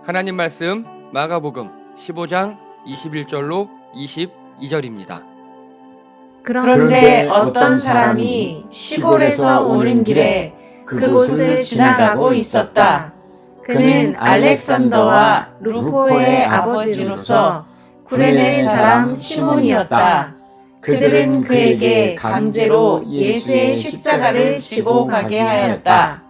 하나님 말씀 마가복음 15장 21절로 22절입니다. 그런데 어떤 사람이 시골에서 오는 길에 그곳을 지나가고 있었다. 그는 알렉산더와 루포의 아버지로서 구레네 사람 시몬이었다. 그들은 그에게 강제로 예수의 십자가를 지고 가게 하였다.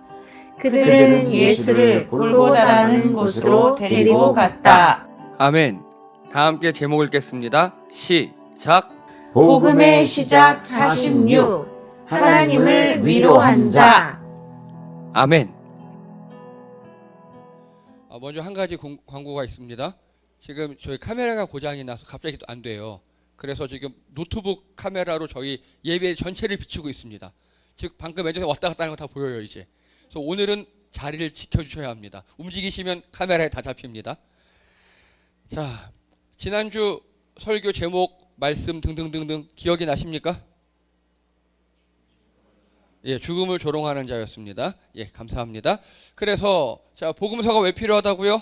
그들은 예수를 골고다라는 곳으로 데리고 갔다. 아멘. 다 함께 제목 읽겠습니다. 시작. 복음의 시작 46. 하나님을 위로한 자. 아멘. 먼저 한 가지 광고가 있습니다. 지금 저희 카메라가 고장이 나서 갑자기 안 돼요. 그래서 지금 노트북 카메라로 저희 예배 전체를 비추고 있습니다. 즉 방금 왼쪽에 왔다 갔다 하는 거 다 보여요 이제. 그래서 오늘은 자리를 지켜주셔야 합니다. 움직이시면 카메라에 다 잡힙니다. 자, 지난주 설교 제목, 말씀 등등등등 기억이 나십니까? 예, 죽음을 조롱하는 자였습니다. 예, 감사합니다. 그래서 자, 복음서가 왜 필요하다고요?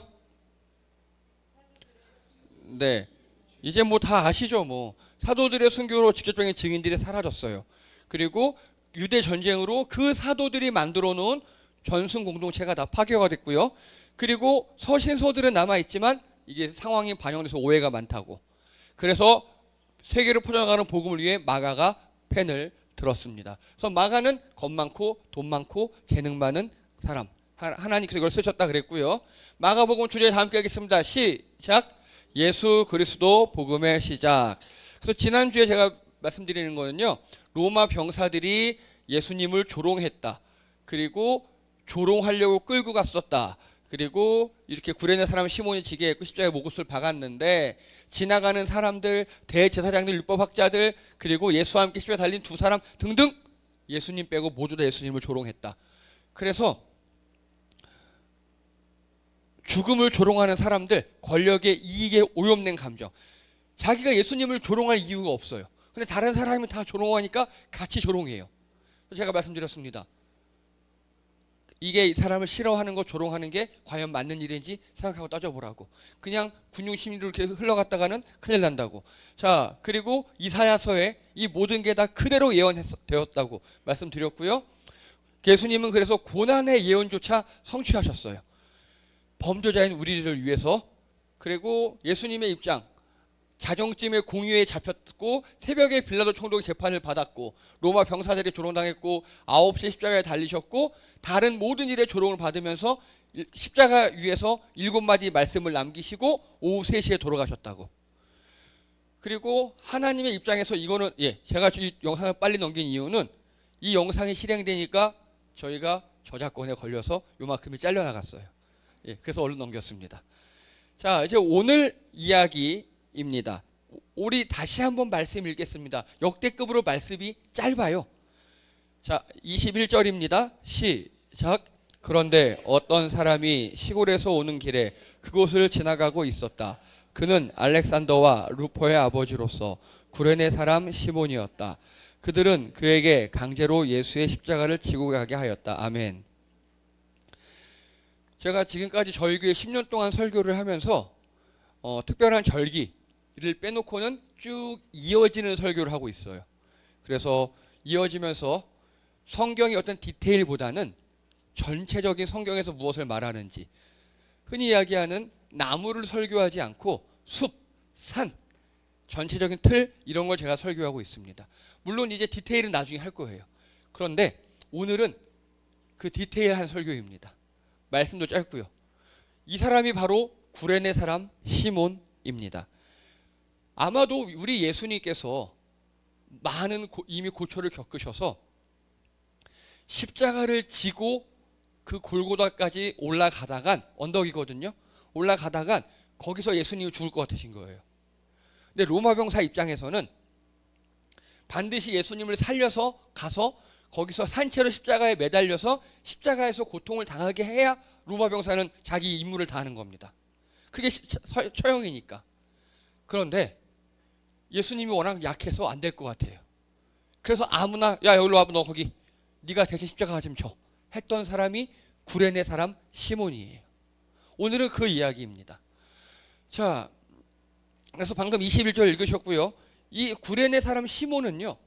네, 이제 뭐 다 아시죠. 뭐 사도들의 순교로 직접적인 증인들이 사라졌어요. 그리고 유대 전쟁으로 그 사도들이 만들어 놓은 전승 공동체가 다 파괴가 됐고요. 그리고 서신서들은 남아 있지만 이게 상황이 반영돼서 오해가 많다고. 그래서 세계로 퍼져나가는 복음을 위해 마가가 펜을 들었습니다. 그래서 마가는 겁 많고 돈 많고 재능 많은 사람. 하나님께서 이걸 쓰셨다 그랬고요. 마가복음 주제 다 함께 하겠습니다. 시작. 예수 그리스도 복음의 시작. 그래서 지난주에 제가 말씀드리는 거는요. 로마 병사들이 예수님을 조롱했다. 그리고 조롱하려고 끌고 갔었다. 그리고 이렇게 구레네 사람 시몬이 지게 했고 십자가에 목옷을 박았는데 지나가는 사람들, 대제사장들, 율법학자들, 그리고 예수와 함께 십자가에 달린 두 사람 등등 예수님 빼고 모두 다 예수님을 조롱했다. 그래서 죽음을 조롱하는 사람들, 권력의 이익에 오염된 감정. 자기가 예수님을 조롱할 이유가 없어요. 근데 다른 사람이 다 조롱하니까 같이 조롱해요. 제가 말씀드렸습니다. 이게 이 사람을 싫어하는 거, 조롱하는 게 과연 맞는 일인지 생각하고 따져보라고. 그냥 군용심리로 이렇게 흘러갔다가는 큰일 난다고. 자, 그리고 이사야서에 이 모든 게 다 그대로 예언되었다고 말씀드렸고요. 예수님은 그래서 고난의 예언조차 성취하셨어요. 범죄자인 우리를 위해서. 그리고 예수님의 입장, 자정쯤에 공유에 잡혔고 새벽에 빌라도 총독이 재판을 받았고 로마 병사들이 조롱당했고 9시에 십자가에 달리셨고 다른 모든 일에 조롱을 받으면서 십자가 위에서 7마디 말씀을 남기시고 오후 3시에 돌아가셨다고. 그리고 하나님의 입장에서 이거는 제가 이 영상을 빨리 넘긴 이유는 이 영상이 실행되니까 저희가 저작권에 걸려서 요만큼이 잘려나갔어요. 그래서 얼른 넘겼습니다. 자, 이제 오늘 이야기입니다. 우리 다시 한번 말씀 읽겠습니다. 역대급으로 말씀이 짧아요. 자, 21절입니다. 시작. 그런데 어떤 사람이 시골에서 오는 길에 그곳을 지나가고 있었다. 그는 알렉산더와 루포의 아버지로서 구레네 사람 시몬이었다. 그들은 그에게 강제로 예수의 십자가를 지고 가게 하였다. 아멘. 제가 지금까지 저희 교회 10년 동안 설교를 하면서 특별한 절기를 빼놓고는 쭉 이어지는 설교를 하고 있어요. 그래서 이어지면서 성경의 어떤 디테일보다는 전체적인 성경에서 무엇을 말하는지, 흔히 이야기하는 나무를 설교하지 않고 숲, 산, 전체적인 틀 이런 걸 제가 설교하고 있습니다. 물론 이제 디테일은 나중에 할 거예요. 그런데 오늘은 그 디테일한 설교입니다. 말씀도 짧고요. 이 사람이 바로 구레네 사람 시몬입니다. 아마도 우리 예수님께서 많은 이미 고초를 겪으셔서 십자가를 지고 그 골고다까지 올라가다간, 언덕이거든요. 올라가다간 거기서 예수님이 죽을 것 같으신 거예요. 근데 로마 병사 입장에서는 반드시 예수님을 살려서 가서 거기서 산채로 십자가에 매달려서 십자가에서 고통을 당하게 해야 로마 병사는 자기 임무를 다하는 겁니다. 그게 처형이니까. 그런데 예수님이 워낙 약해서 안 될 것 같아요. 그래서 아무나 야 여기로 와봐, 너 거기 네가 대신 십자가 좀 져 했던 사람이 구레네 사람 시몬이에요. 오늘은 그 이야기입니다. 자, 그래서 방금 21절 읽으셨고요. 이 구레네 사람 시몬은요,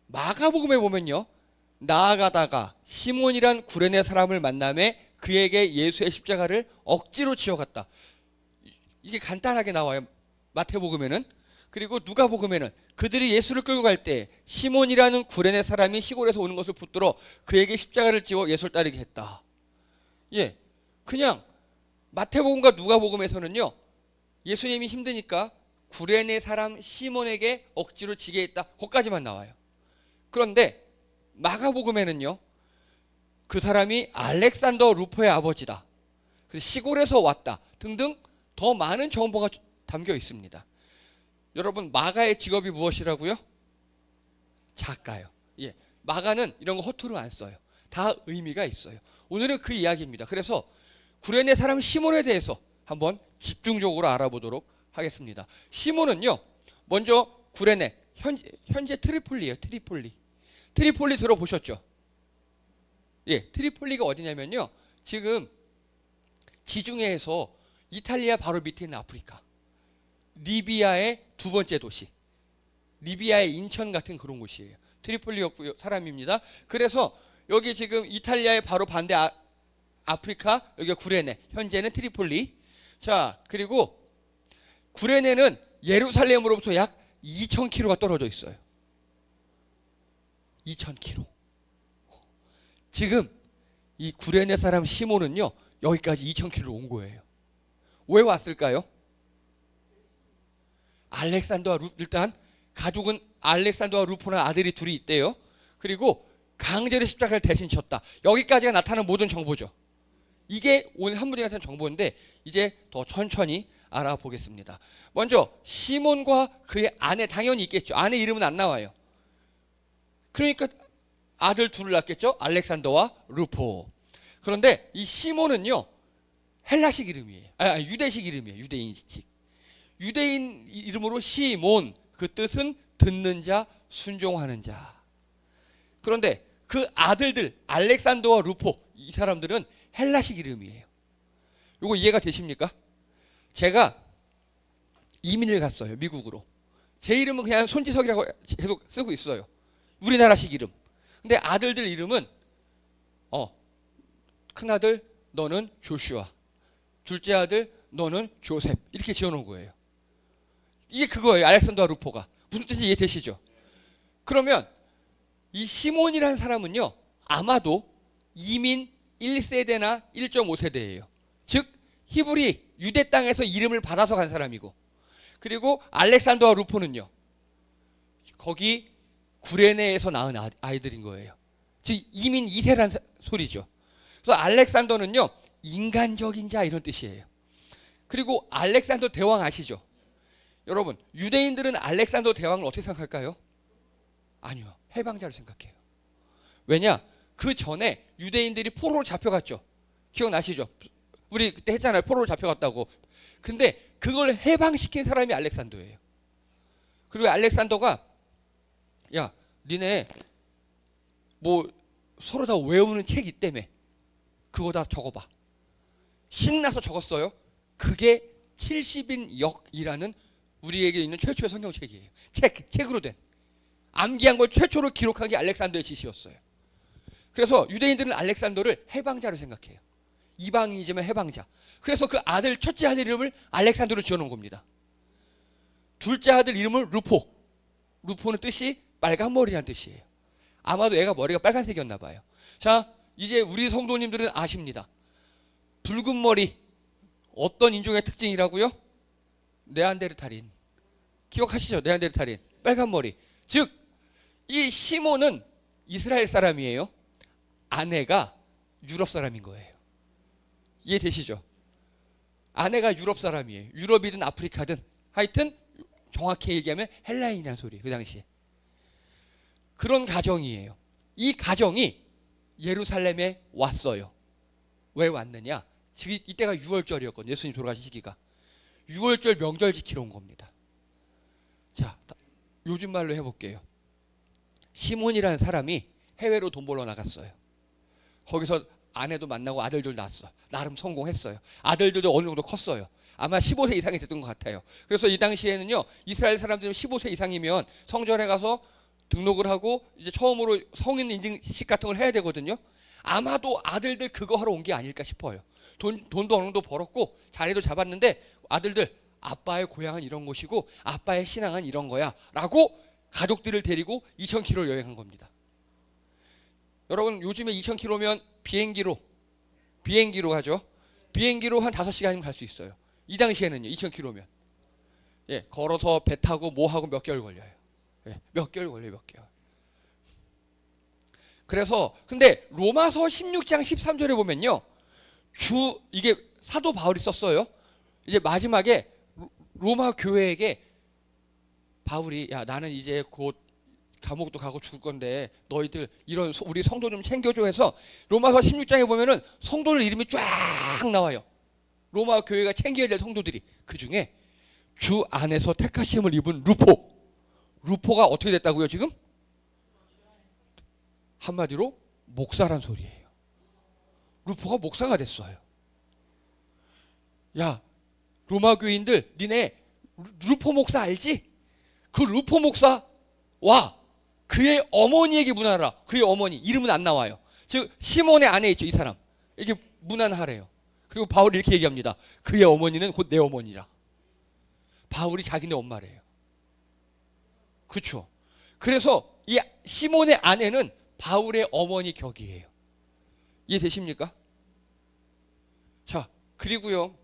마가복음에 보면요, 나아가다가 시몬이란 구레네 사람을 만남에 그에게 예수의 십자가를 억지로 지어갔다. 이게 간단하게 나와요. 마태복음에는. 그리고 누가복음에는 그들이 예수를 끌고 갈 때 시몬이라는 구레네 사람이 시골에서 오는 것을 붙들어 그에게 십자가를 지어 예수를 따르게 했다. 예, 그냥 마태복음과 누가복음에서는요, 예수님이 힘드니까 구레네 사람 시몬에게 억지로 지게 했다. 거기까지만 나와요. 그런데 마가복음에는요, 그 사람이 알렉산더 루포의 아버지다, 시골에서 왔다 등등 더 많은 정보가 담겨 있습니다. 여러분, 마가의 직업이 무엇이라고요? 작가요. 예, 마가는 이런 거 허투루 안 써요. 다 의미가 있어요. 오늘은 그 이야기입니다. 그래서 구레네 사람 시몬에 대해서 한번 집중적으로 알아보도록 하겠습니다. 시몬은요, 먼저 구레네, 현재 트리폴리예요. 트리폴리 들어보셨죠? 예, 트리폴리가 어디냐면요, 지금 지중해에서 이탈리아 바로 밑에 있는 아프리카, 리비아의 두 번째 도시, 리비아의 인천 같은 그런 곳이에요. 트리폴리였고요, 사람입니다. 그래서 여기 지금 이탈리아의 바로 반대 아프리카, 여기가 구레네, 현재는 트리폴리. 자, 그리고 구레네는 예루살렘으로부터 약 2,000km가 떨어져 있어요. 2,000km. 지금 이 구레네 사람 시몬은요, 여기까지 2,000km를 온 거예요. 왜 왔을까요? 일단 가족은 알렉산더와 루포나 아들이 둘이 있대요. 그리고 강제로 십자가를 대신 쳤다. 여기까지가 나타나는 모든 정보죠. 이게 오늘 한 문제에 나타난 정보인데 이제 더 천천히 알아보겠습니다. 먼저 시몬과 그의 아내, 당연히 있겠죠. 아내 이름은 안 나와요. 그러니까 아들 둘을 낳겠죠. 알렉산더와 루포. 그런데 이 시몬은요, 헬라식 이름이에요. 유대식 이름이에요. 유대인식. 유대인 이름으로 시몬, 그 뜻은 듣는 자, 순종하는 자. 그런데 그 아들들 알렉산더와 루포, 이 사람들은 헬라식 이름이에요. 이거 이해가 되십니까? 제가 이민을 갔어요, 미국으로. 제 이름은 그냥 손지석이라고 계속 쓰고 있어요. 우리나라식 이름. 근데 아들들 이름은 큰아들 너는 조슈아, 둘째 아들 너는 조셉, 이렇게 지어놓은 거예요. 이게 그거예요. 알렉산더와 루포가. 무슨 뜻인지 이해되시죠? 그러면 이 시몬이라는 사람은요, 아마도 이민 1세대나 1.5세대예요. 즉 히브리 유대 땅에서 이름을 받아서 간 사람이고, 그리고 알렉산더와 루포는요, 거기 구레네에서 낳은 아이들인 거예요. 즉 이민 2세란 소리죠. 그래서 알렉산더는요, 인간적인 자, 이런 뜻이에요. 그리고 알렉산더 대왕 아시죠? 여러분, 유대인들은 알렉산더 대왕을 어떻게 생각할까요? 아니요, 해방자를 생각해요. 왜냐? 그 전에 유대인들이 포로로 잡혀갔죠. 기억나시죠? 우리 그때 했잖아요, 포로로 잡혀갔다고. 근데 그걸 해방시킨 사람이 알렉산더예요. 그리고 알렉산더가, 야, 니네 뭐 서로 다 외우는 책 있다며, 그거 다 적어봐. 신나서 적었어요. 그게 70인 역이라는 우리에게 있는 최초의 성경책이에요. 책으로 된. 암기한 걸 최초로 기록한 게 알렉산더의 지시였어요. 그래서 유대인들은 알렉산더를 해방자로 생각해요. 이방인이지만 해방자. 그래서 그 아들, 첫째 아들 이름을 알렉산더로 지어놓은 겁니다. 둘째 아들 이름을 루포. 루포는 뜻이 빨간 머리라는 뜻이에요. 아마도 애가 머리가 빨간색이었나 봐요. 자, 이제 우리 성도님들은 아십니다. 붉은 머리, 어떤 인종의 특징이라고요? 네안데르탈인. 기억하시죠? 네안데르탈인. 빨간 머리. 즉, 이 시몬은 이스라엘 사람이에요. 아내가 유럽 사람인 거예요. 이해되시죠? 아내가 유럽 사람이에요. 유럽이든 아프리카든 하여튼 정확히 얘기하면 헬라인이라는 소리예요. 그 당시에. 그런 가정이에요. 이 가정이 예루살렘에 왔어요. 왜 왔느냐? 이때가 6월절이었거든요. 예수님 돌아가신 시기가. 6월절 명절 지키러 온 겁니다. 자, 요즘 말로 해볼게요. 시몬이라는 사람이 해외로 돈 벌러 나갔어요. 거기서 아내도 만나고 아들들 낳았어. 나름 성공했어요. 아들들도 어느 정도 컸어요. 아마 15세 이상이 됐던 것 같아요. 그래서 이 당시에는요, 이스라엘 사람들은 15세 이상이면 성전에 가서 등록을 하고 이제 처음으로 성인 인증식 같은 걸 해야 되거든요. 아마도 아들들 그거 하러 온 게 아닐까 싶어요. 돈도 어느 정도 벌었고 자리도 잡았는데 아들들, 아빠의 고향은 이런 곳이고 아빠의 신앙은 이런 거야 라고 가족들을 데리고 2000km 여행한 겁니다. 여러분, 요즘에 2000km면 비행기로 가죠. 비행기로 한 5시간이면 갈 수 있어요. 이 당시에는요, 2000km면. 예, 걸어서 배 타고 뭐 하고 몇 개월 걸려요. 예, 몇 개월 걸려요, 몇 개월. 그래서 근데 로마서 16장 13절에 보면요, 이게 사도 바울이 썼어요. 이제 마지막에 로마 교회에게 바울이, 야, 나는 이제 곧 감옥도 가고 죽을 건데 너희들 이런 우리 성도 좀 챙겨줘 해서 로마서 16장에 보면은 성도들 이름이 쫙 나와요. 로마 교회가 챙겨야 될 성도들이. 그 중에 주 안에서 택하심을 입은 루포가 어떻게 됐다고요 지금? 한마디로 목사란 소리예요. 루포가 목사가 됐어요. 야, 로마 교인들, 니네 루포 목사 알지? 그 루포 목사와 그의 어머니에게 문안하라. 그의 어머니 이름은 안 나와요. 즉 시몬의 아내 있죠, 이 사람. 이게 문안하래요. 그리고 바울이 이렇게 얘기합니다. 그의 어머니는 곧 내 어머니라. 바울이 자기네 엄마래요. 그렇죠? 그래서 이 시몬의 아내는 바울의 어머니 격이에요. 이해되십니까? 자, 그리고요,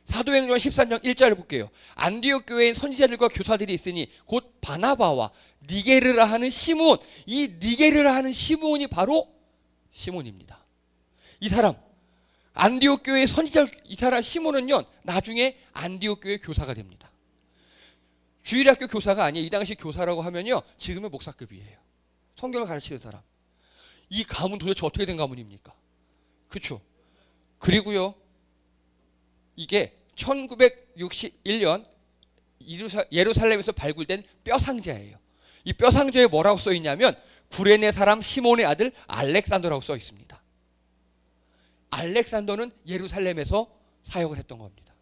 사도행전 13장 1절을 볼게요. 안디옥 교회에 선지자들과 교사들이 있으니 곧 바나바와 니게르라 하는 시몬. 이 니게르라 하는 시몬이 바로 시몬입니다. 이 사람, 안디옥 교회의 선지자, 이 사람 시몬은요, 나중에 안디옥 교회 교사가 됩니다. 주일학교 교사가 아니에요. 이 당시 교사라고 하면요, 지금의 목사급이에요. 성경을 가르치는 사람. 이 가문 도대체 어떻게 된 가문입니까? 그렇죠? 그리고요, 이게 1961년 예루살렘에서 발굴된 뼈상자예요. 이 뼈상자에 뭐라고 써 있냐면 구레네 사람 시몬의 아들 알렉산더라고 써 있습니다. 알렉산더는 예루살렘에서 사역을 했던 겁니다.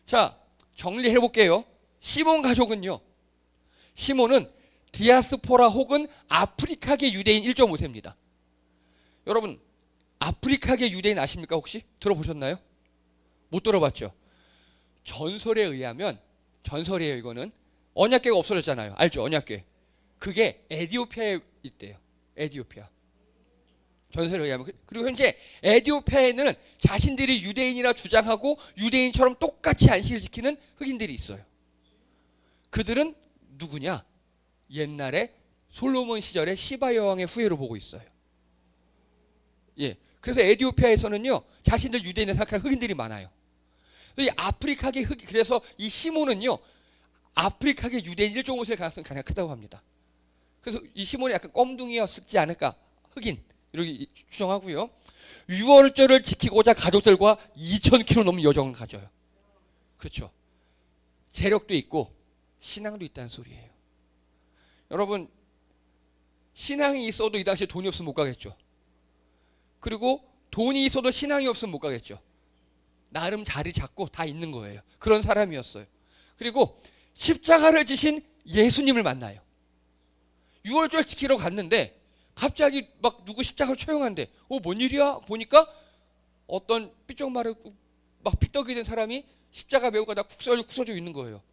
자, 정리해 볼게요. 시몬 가족은요, 시몬은 디아스포라 혹은 아프리카계 유대인 1.5세입니다. 여러분, 아프리카계 유대인 아십니까? 혹시 들어보셨나요? 못 들어봤죠? 전설에 의하면, 전설이에요 이거는, 언약궤가 없어졌잖아요. 알죠? 언약궤. 그게 에티오피아에 있대요. 에티오피아. 전설에 의하면. 그리고 현재 에티오피아에는 자신들이 유대인이라 주장하고 유대인처럼 똑같이 안식을 지키는 흑인들이 있어요. 그들은 누구냐? 옛날에 솔로몬 시절에 시바 여왕의 후예로 보고 있어요. 예. 그래서 에티오피아에서는요, 자신들 유대인을 생각하는 흑인들이 많아요. 이 아프리카계 흑인, 그래서 이 시몬은요, 아프리카계 유대인 1.5세일 가능성이 가장 크다고 합니다. 그래서 이 시몬이 약간 껌둥이였지 않을까, 흑인 이렇게 추정하고요. 유월절을 지키고자 가족들과 2000km 넘는 여정을 가져요. 그렇죠? 재력도 있고 신앙도 있다는 소리예요. 여러분, 신앙이 있어도 이 당시에 돈이 없으면 못 가겠죠. 그리고 돈이 있어도 신앙이 없으면 못 가겠죠. 나름 자리 잡고 다 있는 거예요. 그런 사람이었어요. 그리고 십자가를 지신 예수님을 만나요. 유월절 지키러 갔는데 갑자기 막 누구 십자가를 처형한대. 뭔 일이야? 보니까 어떤 삐쩍마르고 막 피떡이 된 사람이 십자가 메고 가다 쿡 써져 있는 거예요.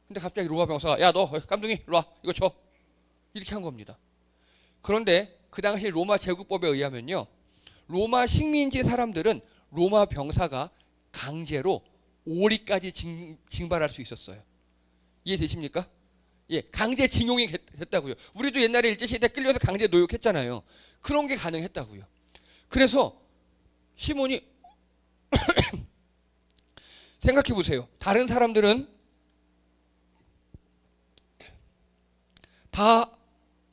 근데 갑자기 로마 병사가, 야, 너 깜둥이 일로 와, 이거 줘, 이렇게 한 겁니다. 그런데 그 당시 로마 제국법에 의하면요, 로마 식민지 사람들은 로마 병사가 강제로 오리까지 징발할 수 있었어요. 이해되십니까? 예, 강제 징용이 됐다고요. 우리도 옛날에 일제시대 때 끌려서 강제 노역했잖아요. 그런 게 가능했다고요. 그래서 시몬이 생각해 보세요. 다른 사람들은 다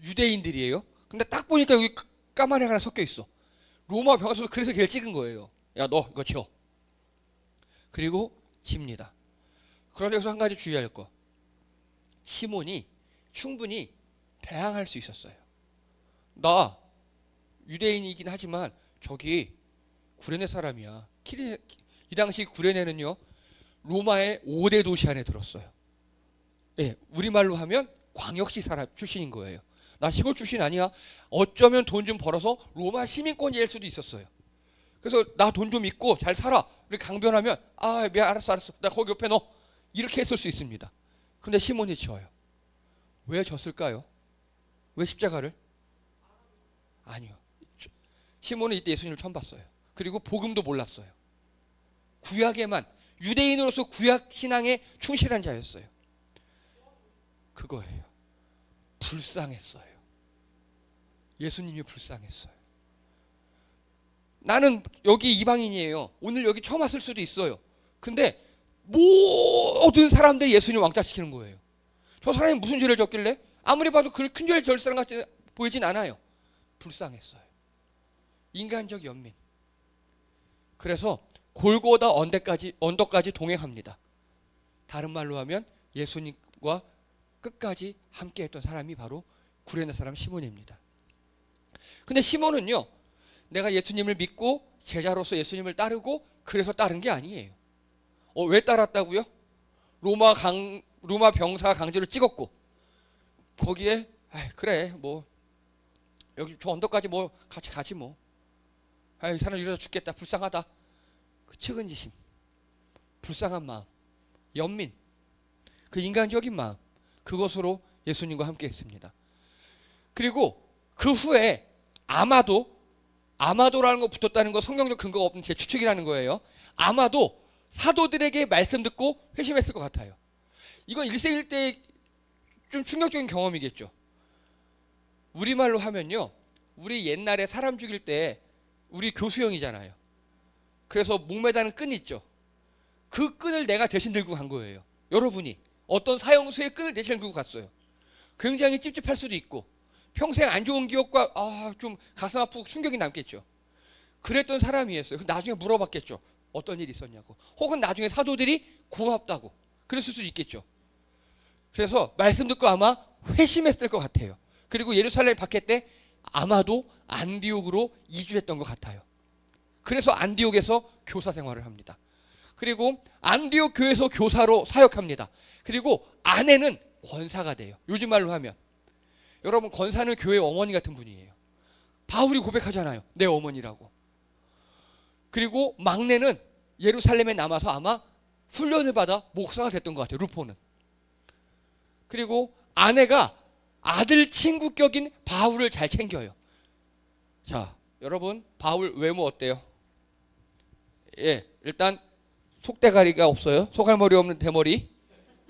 유대인들이에요. 근데 딱 보니까 여기 까만 애가 하나 섞여 있어. 로마 병사도 그래서 걔를 찍은 거예요. 야, 너 이거 줘. 그리고 집니다. 그런데 여기서 한 가지 주의할 거. 시몬이 충분히 대항할 수 있었어요. 나 유대인이긴 하지만 저기 구레네 사람이야. 이 당시 구레네는요 로마의 5대 도시 안에 들었어요. 예, 우리말로 하면 광역시 사람 출신인 거예요. 나 시골 출신 아니야. 어쩌면 돈 좀 벌어서 로마 시민권이 될 수도 있었어요. 그래서 나 돈 좀 있고 잘 살아. 우리 강변하면 아, 미안, 알았어. 나 거기 옆에 넣어. 이렇게 했을 수 있습니다. 그런데 시몬이 지어요. 왜 졌을까요? 왜 십자가를? 아니요. 시몬은 이때 예수님을 처음 봤어요. 그리고 복음도 몰랐어요. 구약에만 유대인으로서 구약 신앙에 충실한 자였어요. 그거예요. 불쌍했어요. 예수님이 불쌍했어요. 나는 여기 이방인이에요. 오늘 여기 처음 왔을 수도 있어요. 근데 모든 사람들이 예수님 왕따시키는 거예요. 저 사람이 무슨 죄를 졌길래? 아무리 봐도 그 큰 죄를 질 사람 같이 보이진 않아요. 불쌍했어요. 인간적 연민. 그래서 골고다 언덕까지 동행합니다. 다른 말로 하면 예수님과 끝까지 함께했던 사람이 바로 구레네 사람 시몬입니다. 근데 시몬은요, 내가 예수님을 믿고 제자로서 예수님을 따르고 그래서 따른 게 아니에요. 왜 따랐다고요? 로마 병사가 강제로 찍었고 거기에 그래 뭐 여기 저 언덕까지 뭐 같이 가지 뭐. 이 사람 이러다 죽겠다. 불쌍하다. 그 측은지심, 불쌍한 마음, 연민, 그 인간적인 마음, 그것으로 예수님과 함께했습니다. 그리고 그 후에 아마도라는 거 붙었다는 거 성경적 근거가 없는 제 추측이라는 거예요. 아마도 사도들에게 말씀 듣고 회심했을 것 같아요. 이건 1세1대의 좀 충격적인 경험이겠죠. 우리말로 하면요, 우리 옛날에 사람 죽일 때 우리 교수형이잖아요. 그래서 목매다는 끈 있죠. 그 끈을 내가 대신 들고 간 거예요. 여러분이 어떤 사형수의 끈을 대신 들고 갔어요. 굉장히 찝찝할 수도 있고 평생 안 좋은 기억과 좀 가슴 아프고 충격이 남겠죠. 그랬던 사람이었어요. 나중에 물어봤겠죠. 어떤 일이 있었냐고. 혹은 나중에 사도들이 고맙다고 그랬을 수도 있겠죠. 그래서 말씀 듣고 아마 회심했을 것 같아요. 그리고 예루살렘 박해 때 아마도 안디옥으로 이주했던 것 같아요. 그래서 안디옥에서 교사 생활을 합니다. 그리고 안디옥 교회에서 교사로 사역합니다. 그리고 아내는 권사가 돼요. 요즘 말로 하면 여러분, 권사는 교회 어머니 같은 분이에요. 바울이 고백하잖아요. 내 어머니라고. 그리고 막내는 예루살렘에 남아서 아마 훈련을 받아 목사가 됐던 것 같아요. 루포는. 그리고 아내가 아들 친구 격인 바울을 잘 챙겨요. 자, 여러분, 바울 외모 어때요? 예, 일단 속대가리가 없어요. 소갈머리 없는 대머리.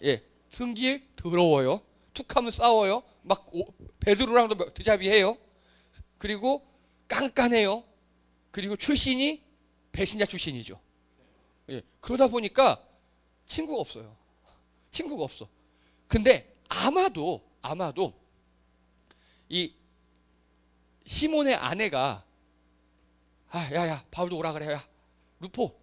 예, 승질 더러워요. 툭하면 싸워요. 막 베드로랑도 드자비해요. 그리고 깐깐해요. 그리고 출신이 배신자 출신이죠. 예, 그러다 보니까 친구가 없어요. 친구가 없어. 근데 아마도 이 시몬의 아내가 야야 바울도 오라 그래. 야 루포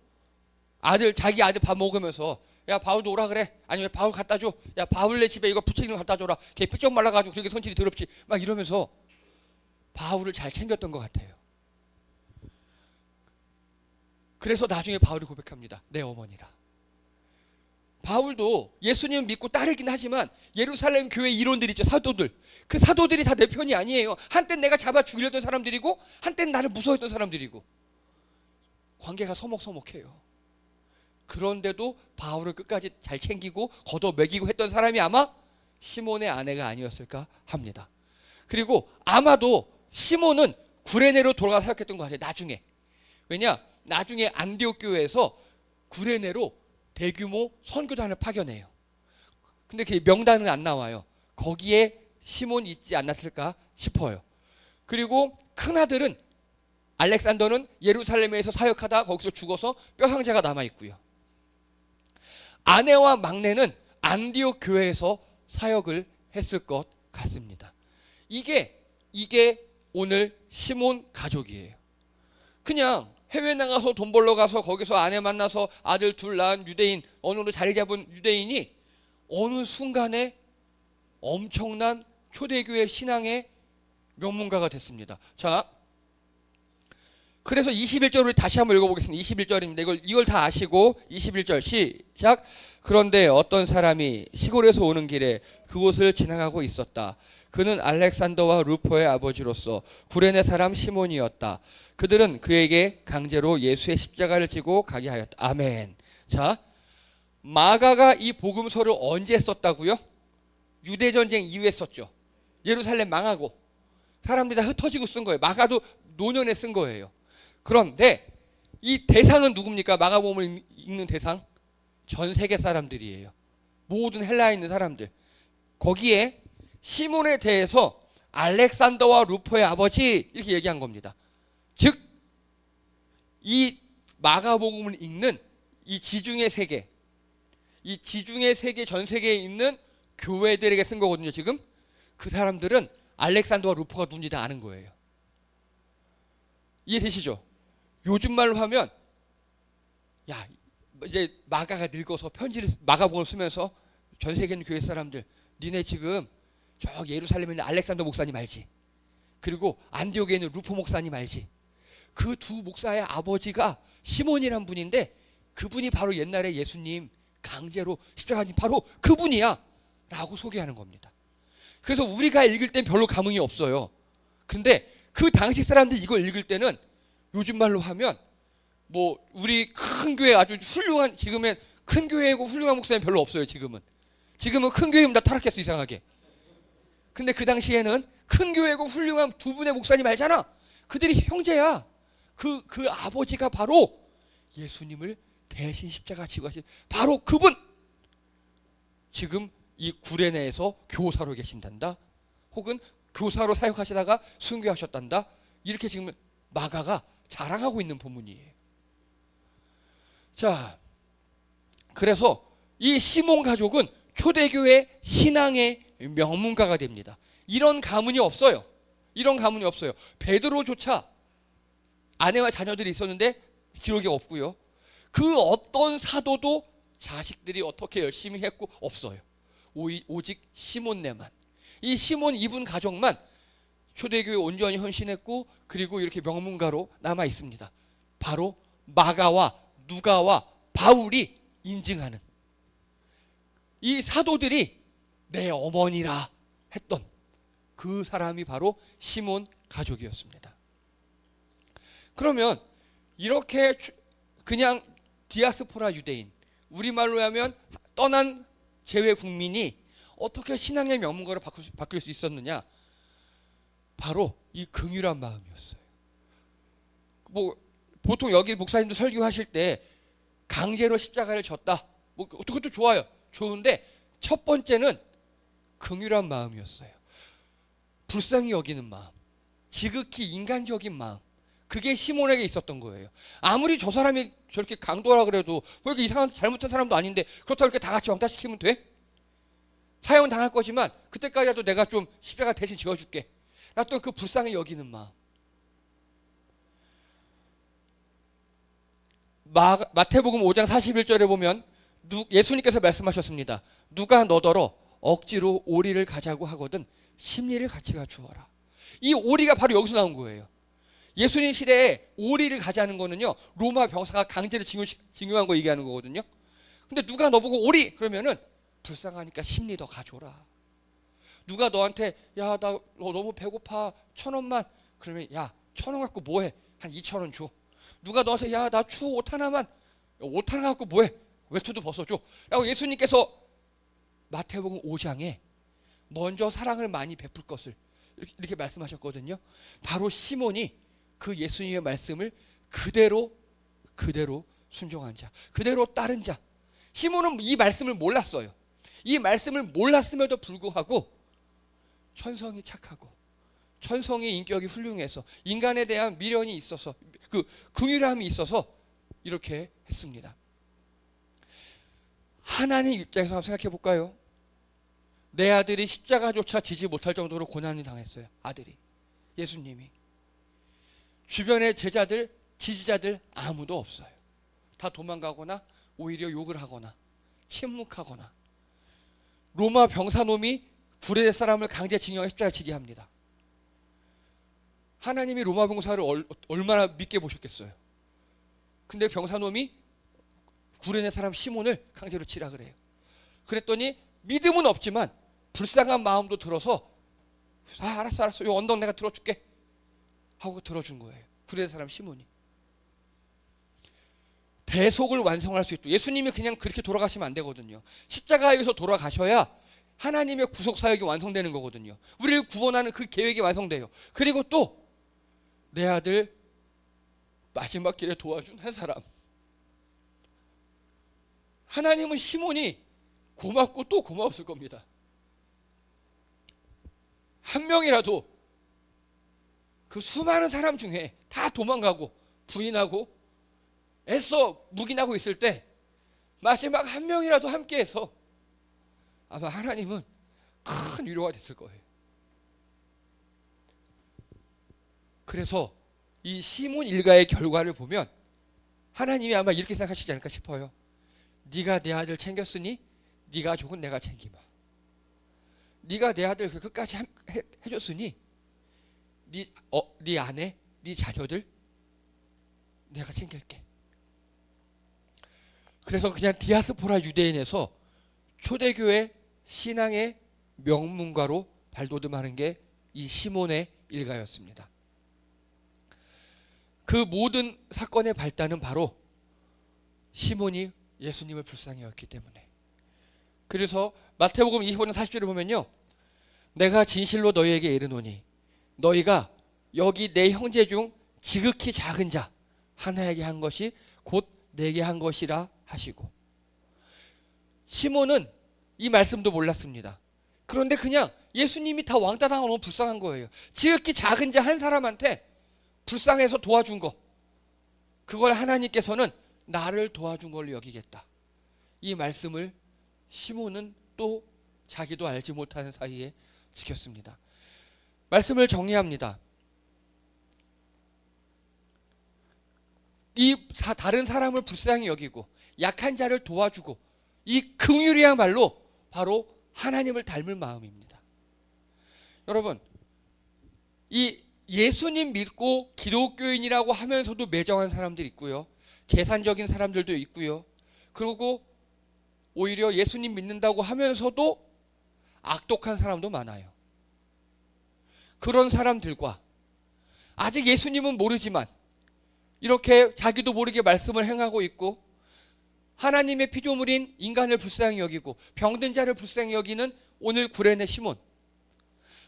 자기 아들 밥 먹으면서 야 바울도 오라 그래. 아니면 바울 갖다 줘. 야 바울네 집에 이거 부채기름 갖다 줘라. 걔 삐쩍 말라가지고 그렇게 손질이 더럽지. 막 이러면서 바울을 잘 챙겼던 것 같아요. 그래서 나중에 바울이 고백합니다. 내 어머니라. 바울도 예수님 믿고 따르긴 하지만 예루살렘 교회 이론들 있죠. 사도들. 그 사도들이 다 내 편이 아니에요. 한땐 내가 잡아 죽이려던 사람들이고 한땐 나를 무서워했던 사람들이고 관계가 서먹서먹해요. 그런데도 바울을 끝까지 잘 챙기고 걷어먹이고 했던 사람이 아마 시몬의 아내가 아니었을까 합니다. 그리고 아마도 시몬은 구레네로 돌아가 사역했던 것 같아요. 나중에. 왜냐? 나중에 안디옥 교회에서 구레네로 대규모 선교단을 파견해요. 근데 그 명단은 안 나와요. 거기에 시몬이 있지 않았을까 싶어요. 그리고 큰아들은 알렉산더는 예루살렘에서 사역하다 거기서 죽어서 뼈상자가 남아있고요. 아내와 막내는 안디옥 교회에서 사역을 했을 것 같습니다. 이게 오늘 시몬 가족이에요. 그냥 해외 나가서 돈 벌러 가서 거기서 아내 만나서 아들 둘 낳은 유대인, 어느 정도 자리 잡은 유대인이 어느 순간에 엄청난 초대교회 신앙의 명문가가 됐습니다. 자, 그래서 21절 우리 다시 한번 읽어보겠습니다. 21절입니다. 이걸 다 아시고 21절 시작. 그런데 어떤 사람이 시골에서 오는 길에 그곳을 지나가고 있었다. 그는 알렉산더와 루포의 아버지로서 구레네 사람 시몬이었다. 그들은 그에게 강제로 예수의 십자가를 지고 가게 하였다. 아멘. 자, 마가가 이 복음서를 언제 썼다고요? 유대전쟁 이후에 썼죠. 예루살렘 망하고 사람들이 다 흩어지고 쓴 거예요. 마가도 노년에 쓴 거예요. 그런데 이 대상은 누굽니까? 마가복음을 읽는 대상? 전 세계 사람들이에요. 모든 헬라에 있는 사람들. 거기에 시몬에 대해서 알렉산더와 루포의 아버지 이렇게 얘기한 겁니다. 즉, 이 마가복음을 읽는 이 지중해 세계, 이 지중해 세계 전 세계에 있는 교회들에게 쓴 거거든요. 지금 그 사람들은 알렉산더와 루포가 누군지 다 아는 거예요. 이해되시죠? 요즘 말로 하면 야, 이제 마가가 늙어서 편지를 마가복음을 쓰면서 전 세계 있는 교회 사람들, 니네 지금 저 예루살렘에 있는 알렉산더 목사님 알지? 그리고 안디옥에 있는 루포 목사님 알지? 그 두 목사의 아버지가 시몬이란 분인데 그분이 바로 옛날에 예수님 강제로 십자가 진 바로 그분이야 라고 소개하는 겁니다. 그래서 우리가 읽을 땐 별로 감흥이 없어요. 근데 그 당시 사람들이 이걸 읽을 때는 요즘 말로 하면 뭐 우리 큰 교회 아주 훌륭한, 지금은 큰 교회고 훌륭한 목사님 별로 없어요. 지금은 큰 교회면 다 타락했어, 이상하게. 근데 그 당시에는 큰 교회고 훌륭한 두 분의 목사님 알잖아. 그들이 형제야. 그 아버지가 바로 예수님을 대신 십자가 지고 하신 바로 그분. 지금 이 구레네에서 교사로 계신단다. 혹은 교사로 사역하시다가 순교하셨단다. 이렇게 지금 마가가 자랑하고 있는 본문이에요. 자, 그래서 이 시몬 가족은 초대교회 신앙의 명문가가 됩니다. 이런 가문이 없어요. 이런 가문이 없어요. 베드로조차 아내와 자녀들이 있었는데 기록이 없고요. 그 어떤 사도도 자식들이 어떻게 열심히 했고 없어요. 오직 시몬네만, 이 시몬 이분 가족만 초대교회 온전히 헌신했고 그리고 이렇게 명문가로 남아 있습니다. 바로 마가와 누가와 바울이 인증하는 이 사도들이 내 어머니라 했던 그 사람이 바로 시몬 가족이었습니다. 그러면 이렇게 그냥 디아스포라 유대인, 우리말로 하면 떠난 재외 국민이 어떻게 신앙의 명문가로 바뀔 수 있었느냐? 바로 이 긍휼한 마음이었어요. 뭐 보통 여기 목사님도 설교하실 때 강제로 십자가를 졌다. 뭐 그것도 좋아요. 좋은데 첫 번째는 긍휼한 마음이었어요. 불쌍히 여기는 마음, 지극히 인간적인 마음. 그게 시몬에게 있었던 거예요. 아무리 저 사람이 저렇게 강도라 그래도 뭐 이렇게 이상한 잘못한 사람도 아닌데 그렇다고 이렇게 다 같이 왕따시키면 돼? 사형은 당할 거지만 그때까지라도 내가 좀 십자가 대신 지어줄게. 나 또 그 불쌍히 여기는 마음. 마태복음 5장 41절에 보면 예수님께서 말씀하셨습니다. 누가 너더러 억지로 오리를 가자고 하거든 심리를 같이 가주어라. 이 오리가 바로 여기서 나온 거예요. 예수님 시대에 오리를 가자는 거는요, 로마 병사가 강제로 징용한 거 얘기하는 거거든요. 근데 누가 너보고 오리 그러면은 불쌍하니까 심리 더 가줘라. 누가 너한테 야 나 너무 배고파 1,000원만 그러면 야 1,000원 갖고 뭐해? 한 2,000원 줘. 누가 너한테 야 나 추워 옷 하나만, 옷 하나 갖고 뭐해? 외투도 벗어줘 라고 예수님께서 마태복음 5장에 먼저 사랑을 많이 베풀 것을 이렇게 말씀하셨거든요. 바로 시몬이 그 예수님의 말씀을 그대로 순종한 자, 그대로 따른 자. 시몬은 이 말씀을 몰랐어요. 이 말씀을 몰랐음에도 불구하고 천성이 착하고 천성의 인격이 훌륭해서 인간에 대한 미련이 있어서 그 긍휼함이 있어서 이렇게 했습니다. 하나님 입장에서 한번 생각해 볼까요? 내 아들이 십자가조차 지지 못할 정도로 고난을 당했어요. 아들이, 예수님이. 주변의 제자들, 지지자들 아무도 없어요. 다 도망가거나 오히려 욕을 하거나 침묵하거나 로마 병사놈이 구레네 사람을 강제 징용해 십자가에 지게 합니다. 하나님이 로마 병사를 얼마나 믿게 보셨겠어요. 근데 병사놈이 구레네 사람 시몬을 강제로 치라 그래요. 그랬더니 믿음은 없지만 불쌍한 마음도 들어서 알았어 이 언덕 내가 들어줄게 하고 들어준 거예요. 구레네 사람 시몬이. 대속을 완성할 수 있도록 예수님이 그냥 그렇게 돌아가시면 안 되거든요. 십자가에서 돌아가셔야 하나님의 구속 사역이 완성되는 거거든요. 우리를 구원하는 그 계획이 완성돼요. 그리고 또 내 아들 마지막 길에 도와준 한 사람. 하나님은 시몬이 고맙고 또 고마웠을 겁니다. 한 명이라도 그 수많은 사람 중에 다 도망가고 부인하고 애써 묵인하고 있을 때 마지막 한 명이라도 함께해서 아마 하나님은 큰 위로가 됐을 거예요. 그래서 이 시몬 일가의 결과를 보면 하나님이 아마 이렇게 생각하시지 않을까 싶어요. 네가 내 아들 챙겼으니 네 가족은 내가 챙기마. 네가 내 아들 그 끝까지 해줬으니 네 아내, 네 자녀들 내가 챙길게. 그래서 그냥 디아스포라 유대인에서 초대교회 신앙의 명문가로 발돋움하는 게 이 시몬의 일가였습니다. 그 모든 사건의 발단은 바로 시몬이 예수님을 불쌍히 여겼기 때문에. 그래서 마태복음 25장 40절을 보면요, 내가 진실로 너희에게 이르노니 너희가 여기 내 형제 중 지극히 작은 자 하나에게 한 것이 곧 내게 한 것이라 하시고. 시몬은 이 말씀도 몰랐습니다. 그런데 그냥 예수님이 다 왕따 당하고 너무 불쌍한 거예요. 지극히 작은 자 한 사람한테 불쌍해서 도와준 거, 그걸 하나님께서는 나를 도와준 걸로 여기겠다. 이 말씀을 시몬은 또 자기도 알지 못하는 사이에 지켰습니다. 말씀을 정리합니다. 이 다른 사람을 불쌍히 여기고 약한 자를 도와주고 이 긍휼이야말로 바로 하나님을 닮을 마음입니다. 여러분, 이 예수님 믿고 기독교인이라고 하면서도 매정한 사람들이 있고요, 계산적인 사람들도 있고요, 그리고 오히려 예수님 믿는다고 하면서도 악독한 사람도 많아요. 그런 사람들과 아직 예수님은 모르지만 이렇게 자기도 모르게 말씀을 행하고 있고 하나님의 피조물인 인간을 불쌍히 여기고 병든 자를 불쌍히 여기는 오늘 구레네 시몬,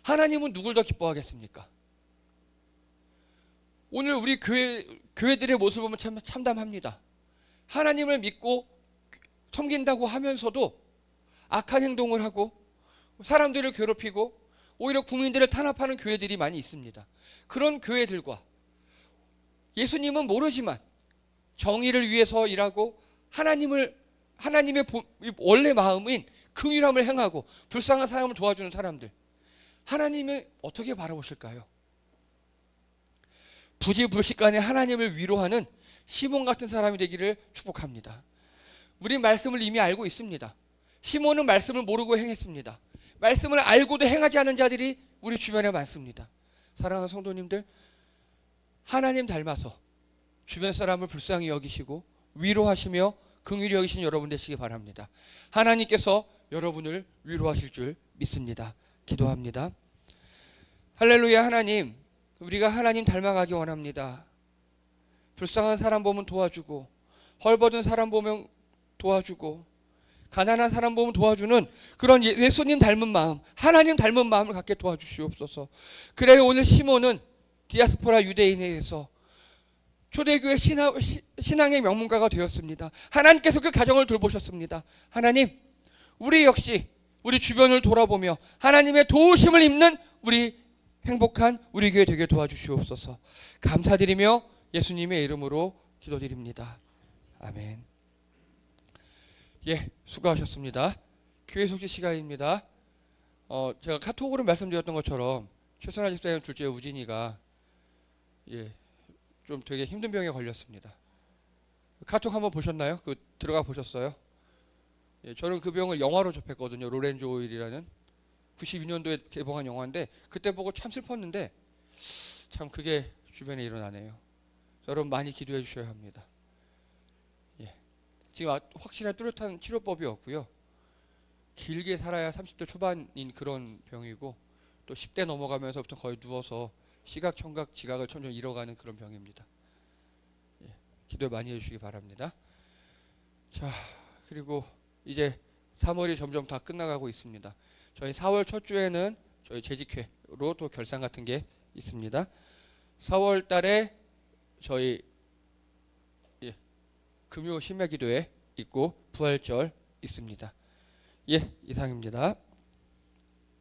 하나님은 누굴 더 기뻐하겠습니까? 오늘 우리 교회들의 모습을 보면 참 참담합니다. 하나님을 믿고 섬긴다고 하면서도 악한 행동을 하고 사람들을 괴롭히고 오히려 국민들을 탄압하는 교회들이 많이 있습니다. 그런 교회들과 예수님은 모르지만 정의를 위해서 일하고 하나님의 원래 마음인 긍휼함을 행하고 불쌍한 사람을 도와주는 사람들, 하나님을 어떻게 바라보실까요? 부지불식간에 하나님을 위로하는 시몬 같은 사람이 되기를 축복합니다. 우리 말씀을 이미 알고 있습니다. 시몬은 말씀을 모르고 행했습니다. 말씀을 알고도 행하지 않은 자들이 우리 주변에 많습니다. 사랑하는 성도님들, 하나님 닮아서 주변 사람을 불쌍히 여기시고 위로하시며 긍휼히 여기시는 여러분 되시기 바랍니다. 하나님께서 여러분을 위로하실 줄 믿습니다. 기도합니다. 할렐루야. 하나님, 우리가 하나님 닮아가기 원합니다. 불쌍한 사람 보면 도와주고 헐벗은 사람 보면 도와주고 가난한 사람 보면 도와주는 그런 예수님 닮은 마음, 하나님 닮은 마음을 갖게 도와주시옵소서. 그래요, 오늘 시몬은 디아스포라 유대인에 의해서 초대교회 신앙의 명문가가 되었습니다. 하나님께서 그 가정을 돌보셨습니다. 하나님, 우리 역시 우리 주변을 돌아보며 하나님의 도우심을 입는 우리 행복한 우리 교회 되게 도와주시옵소서. 감사드리며 예수님의 이름으로 기도드립니다. 아멘. 예, 수고하셨습니다. 교회 속지 시간입니다. 제가 카톡으로 말씀드렸던 것처럼 최선아 집사님 둘째 우진이가 좀 되게 힘든 병에 걸렸습니다. 카톡 한번 보셨나요? 들어가 보셨어요? 예, 저는 그 병을 영화로 접했거든요. 로렌조 오일이라는 92년도에 개봉한 영화인데 그때 보고 참 슬펐는데 참 그게 주변에 일어나네요. 여러분 많이 기도해 주셔야 합니다. 예. 지금 확실한 뚜렷한 치료법이 없고요. 길게 살아야 30대 초반인 그런 병이고 또 10대 넘어가면서부터 거의 누워서 시각, 청각, 지각을 점점 잃어가는 그런 병입니다. 예. 기도 많이 해주시기 바랍니다. 자, 그리고 이제 3월이 점점 다 끝나가고 있습니다. 저희 4월 첫 주에는 저희 재직회로 또 결산 같은 게 있습니다. 4월 달에 저희 금요 심야기도회 있고 부활절 있습니다. 예, 이상입니다.